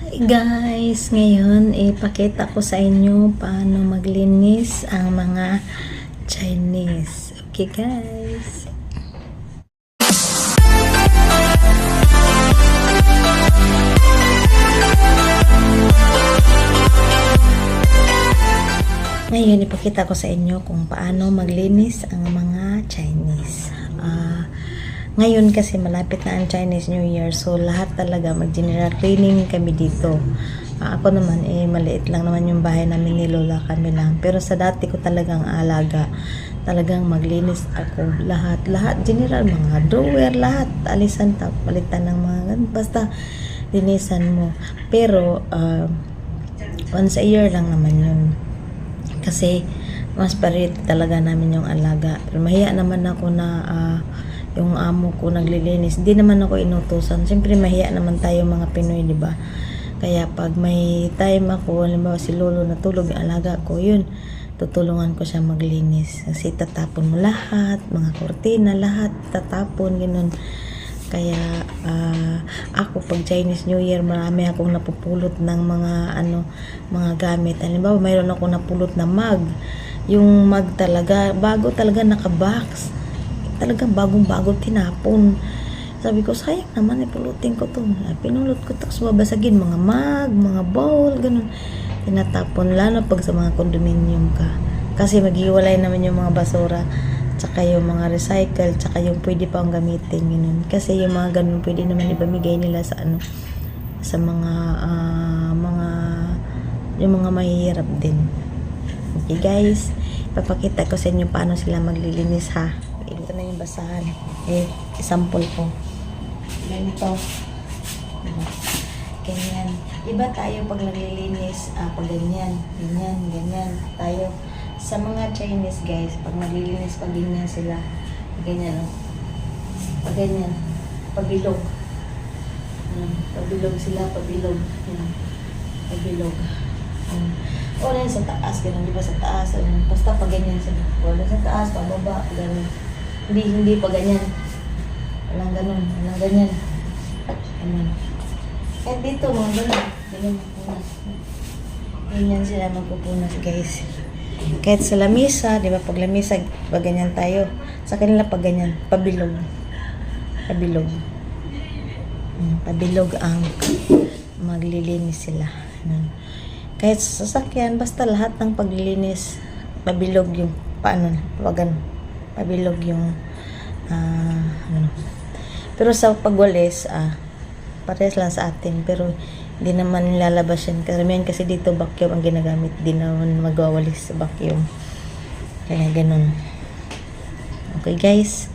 Hi guys, ngayon ipakita ko sa inyo paano maglinis ang mga Chinese. Okay guys. Ngayon ipakita ko sa inyo kung paano maglinis ang mga Chinese. Ngayon kasi malapit na ang Chinese New Year, so lahat talaga mag-general cleaning kami dito. Ako naman maliit lang naman yung bahay namin ni Lola, kami lang. Pero sa dati ko talagang alaga, talagang maglinis ako lahat general, mga drawer, lahat alisan, palitan ng mga basta linisan mo. Pero once a year lang naman yun, kasi mas priority talaga namin yung alaga. Pero mahiya naman ako na yung amo ko naglilinis. Hindi naman ako inutusan. Siyempre mahiya naman tayo mga Pinoy, di ba? Kaya pag may time ako, halimbawa si Lolo natulog, yung alaga ko, yun, tutulungan ko siya maglinis. Kasi tatapon mo lahat, mga kortina, lahat, tatapon, ganun. Kaya ako pag Chinese New Year, marami akong napupulot ng mga gamit. Halimbawa, mayroon ako napulot na mug. Yung mug talaga, bago talaga naka-box. Talagang bagong-bago tinapon. Sabi ko, sayang naman, ipulutin ko to. Pinulot ko, tapos babasagin mga mug, mga bowl, ganun. Tinatapon, lalo pag sa mga condominium ka. Kasi maghiwalay naman yung mga basura, tsaka yung mga recycle, tsaka yung pwede pang gamitin, ganun. Kasi yung mga ganun, pwede naman ibamigay nila sa sa yung mga mahihirap din. Okay guys, papakita ko sa inyo paano sila maglilinis ha. Ito na yung basahan. Sample ko. Ganito. Ganyan. Iba tayo pag naglilinis, pag ganyan. Ganyan. Tayo. Sa mga Chinese guys, pag naglilinis, pag ganyan sila. Ganyan. Pag ganyan. Pabilog. Pabilog sila, pabilog. Pabilog. Wala sa taas, ganun, di ba sa taas, basta pag ganyan sila. Wala sa taas, pababa, ganun. Hindi pa ganyan. Walang ganun, walang ganyan. Ganun. Kahit dito, mga ganun. Ganun magpunas. Ganyan sila magpupunas, guys. Kahit sa lamisa, di ba, pag lamisa, pag ganyan tayo. Sa kanila, pag ganyan, pabilog. Pabilog. Pabilog ang maglilinis sila. Kahit sa sasakyan, basta lahat ng paglilinis, pabilog yung, pabilog yung, Pero sa pagwalis, parehas lang sa atin, pero hindi naman nilalabas yan. Karamihan kasi dito, vacuum ang ginagamit, di naman magwawalis sa vacuum. Kaya ganun. Okay guys,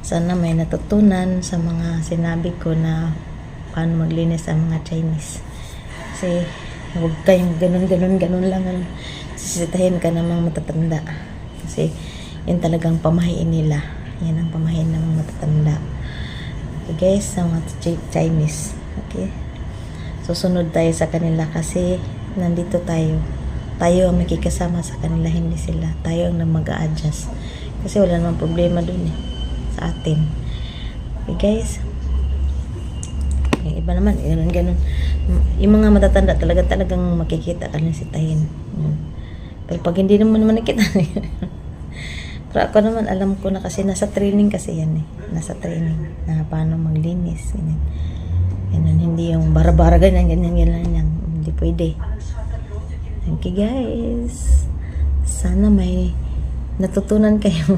sana may natutunan sa mga sinabi ko na paano maglinis ang mga Chinese. Kasi huwag kayong ganun lang. Sisitahin ka namang matatanda. Kasi yun talagang pamahiin nila. Yan ang pamahiin ng matatanda. Okay guys, sa mga Chinese. Okay? Susunod tayo sa kanila kasi nandito tayo. Tayo ang makikasama sa kanila, hindi sila. Tayo ang mag-a-adjust. Kasi wala namang problema dun sa atin. Okay guys? Iba naman, ganun. Yung mga matatanda talagang makikita ka lang sitahin. Pero pag hindi naman nakita pero ako naman alam ko na kasi nasa training kasi yan nasa training na paano maglinis ganun, hindi yung bara-bara ganyan, hindi pwede. Okay guys, sana may natutunan kayo.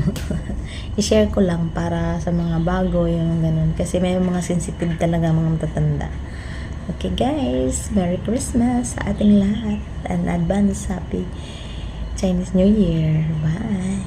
I-share ko lang para sa mga bago yung ganun, kasi may mga sensitive talaga mga matatanda. Okay guys, Merry Christmas sa ating lahat and advance Happy Chinese New Year. Bye!